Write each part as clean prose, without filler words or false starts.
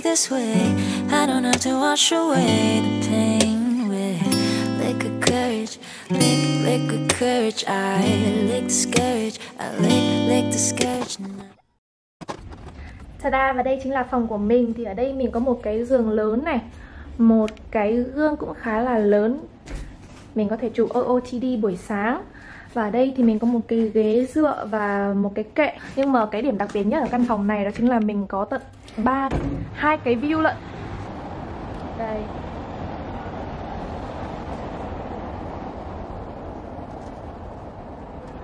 This way, I don't have to wash away the pain with liquor courage, liquor courage. I lick the scourge, I lick the scourge. Tada, và đây chính là phòng của mình. Thì ở đây mình có một cái giường lớn này, một cái gương cũng khá là lớn, mình có thể chụp OOTD buổi sáng. Và ở đây thì mình có một cái ghế dựa và một cái kệ. Nhưng mà cái điểm đặc biệt nhất ở căn phòng này đó chính là mình có tận hai cái view lận. Đây.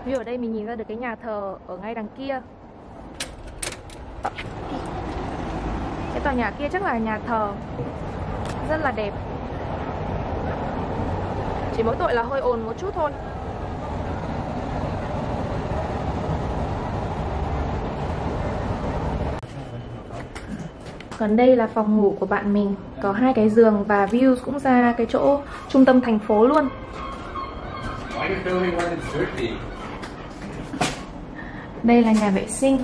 View ở đây mình nhìn ra được cái nhà thờ ở ngay đằng kia. Cái tòa nhà kia chắc là nhà thờ. Rất là đẹp. Chỉ mỗi tội là hơi ồn một chút thôi. Còn đây là phòng ngủ của bạn mình, có hai cái giường và view cũng ra cái chỗ trung tâm thành phố luôn. Đây là nhà vệ sinh.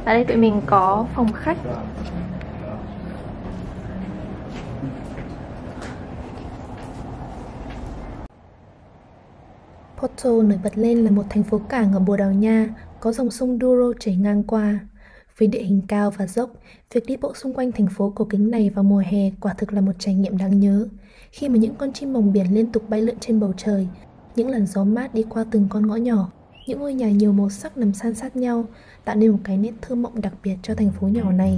Ở đây tụi mình có phòng khách. Porto nổi bật lên là một thành phố cảng ở Bồ Đào Nha, có dòng sông Douro chảy ngang qua. Với địa hình cao và dốc, việc đi bộ xung quanh thành phố cổ kính này vào mùa hè quả thực là một trải nghiệm đáng nhớ. Khi mà những con chim mồng biển liên tục bay lượn trên bầu trời, những làn gió mát đi qua từng con ngõ nhỏ, những ngôi nhà nhiều màu sắc nằm san sát nhau, tạo nên một cái nét thơ mộng đặc biệt cho thành phố nhỏ này.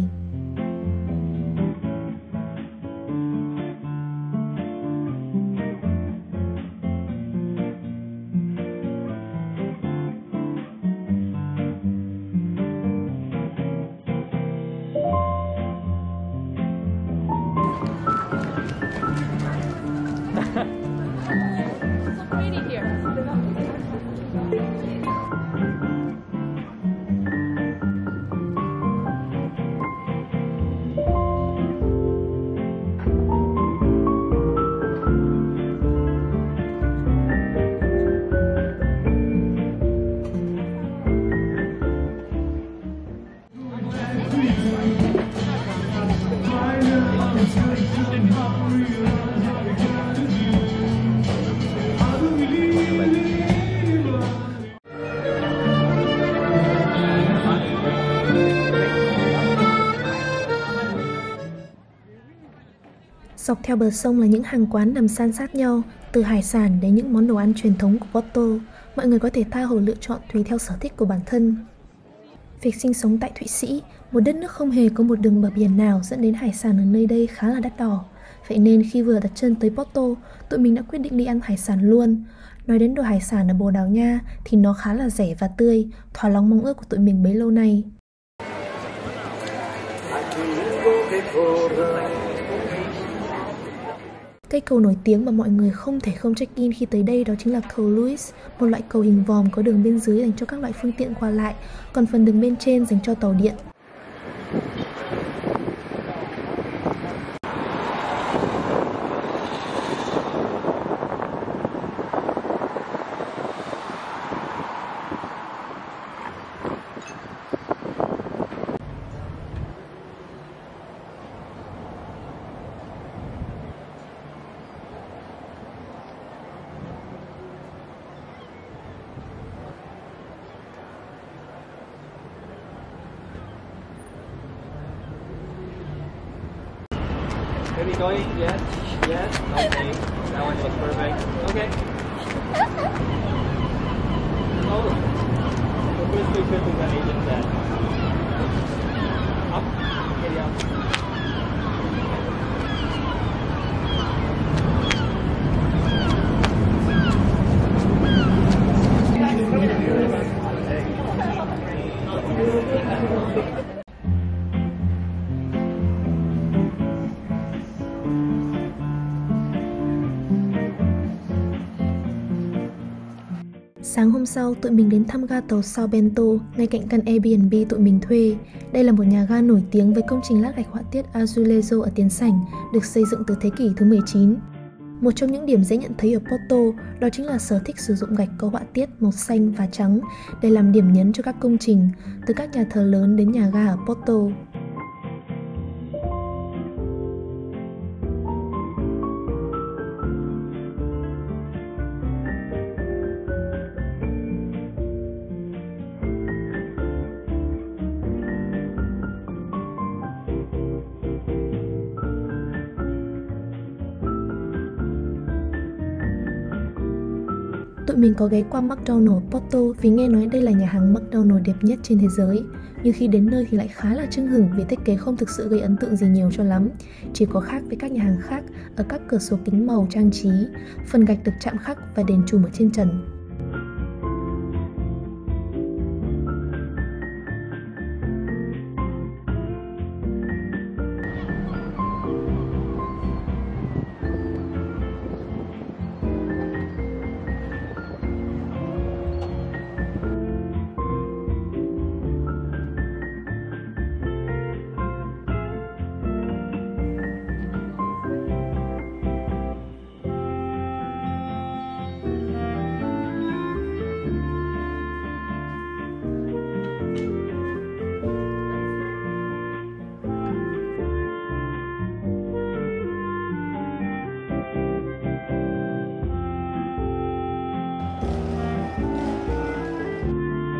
Dọc theo bờ sông là những hàng quán nằm san sát nhau, từ hải sản đến những món đồ ăn truyền thống của Porto. Mọi người có thể tha hồ lựa chọn tùy theo sở thích của bản thân. Việc sinh sống tại Thụy Sĩ, một đất nước không hề có một đường bờ biển nào, dẫn đến hải sản ở nơi đây khá là đắt đỏ. Vậy nên khi vừa đặt chân tới Porto, tụi mình đã quyết định đi ăn hải sản luôn. Nói đến đồ hải sản ở Bồ Đào Nha thì nó khá là rẻ và tươi, thỏa lòng mong ước của tụi mình bấy lâu nay. Cây cầu nổi tiếng mà mọi người không thể không check-in khi tới đây đó chính là cầu Louis, một loại cầu hình vòm có đường bên dưới dành cho các loại phương tiện qua lại, còn phần đường bên trên dành cho tàu điện. Are we going? Yes, yes, okay. That one was perfect. Okay. Oh, the first two trip is an agent set. Up, okay, up. Sáng hôm sau, tụi mình đến thăm ga tàu Sao Bento, ngay cạnh căn Airbnb tụi mình thuê. Đây là một nhà ga nổi tiếng với công trình lát gạch họa tiết Azulejo ở tiến sảnh, được xây dựng từ thế kỷ thứ 19. Một trong những điểm dễ nhận thấy ở Porto đó chính là sở thích sử dụng gạch có họa tiết màu xanh và trắng để làm điểm nhấn cho các công trình, từ các nhà thờ lớn đến nhà ga ở Porto. Tụi mình có ghé qua McDonald's Porto vì nghe nói đây là nhà hàng McDonald's đẹp nhất trên thế giới. Nhưng khi đến nơi thì lại khá là chưng hửng vì thiết kế không thực sự gây ấn tượng gì nhiều cho lắm. Chỉ có khác với các nhà hàng khác ở các cửa sổ kính màu trang trí, phần gạch được chạm khắc và đèn chùm ở trên trần.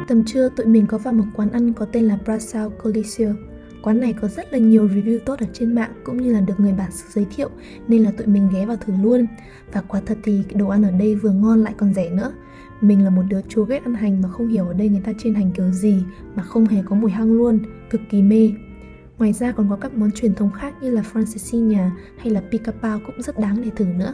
Tầm trưa tụi mình có vào một quán ăn có tên là Brasão Coliseo. Quán này có rất là nhiều review tốt ở trên mạng cũng như là được người bản xứ giới thiệu nên là tụi mình ghé vào thử luôn. Và quả thật thì đồ ăn ở đây vừa ngon lại còn rẻ nữa. Mình là một đứa chúa ghét ăn hành mà không hiểu ở đây người ta chiên hành kiểu gì mà không hề có mùi hăng luôn, cực kỳ mê. Ngoài ra còn có các món truyền thống khác như là francesinha hay là pica-pau cũng rất đáng để thử nữa.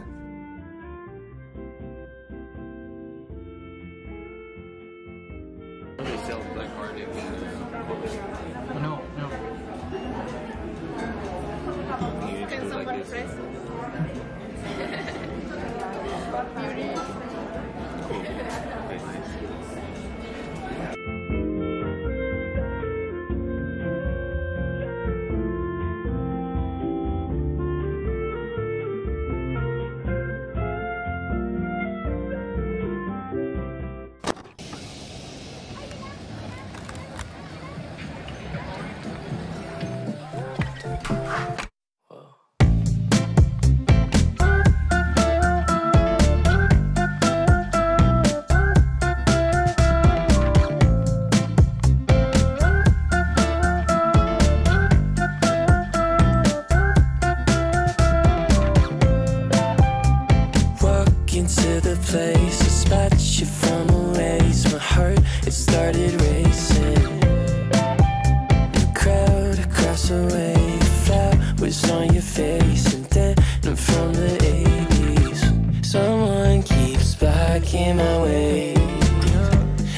In my way,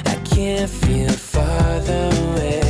I can't feel farther away.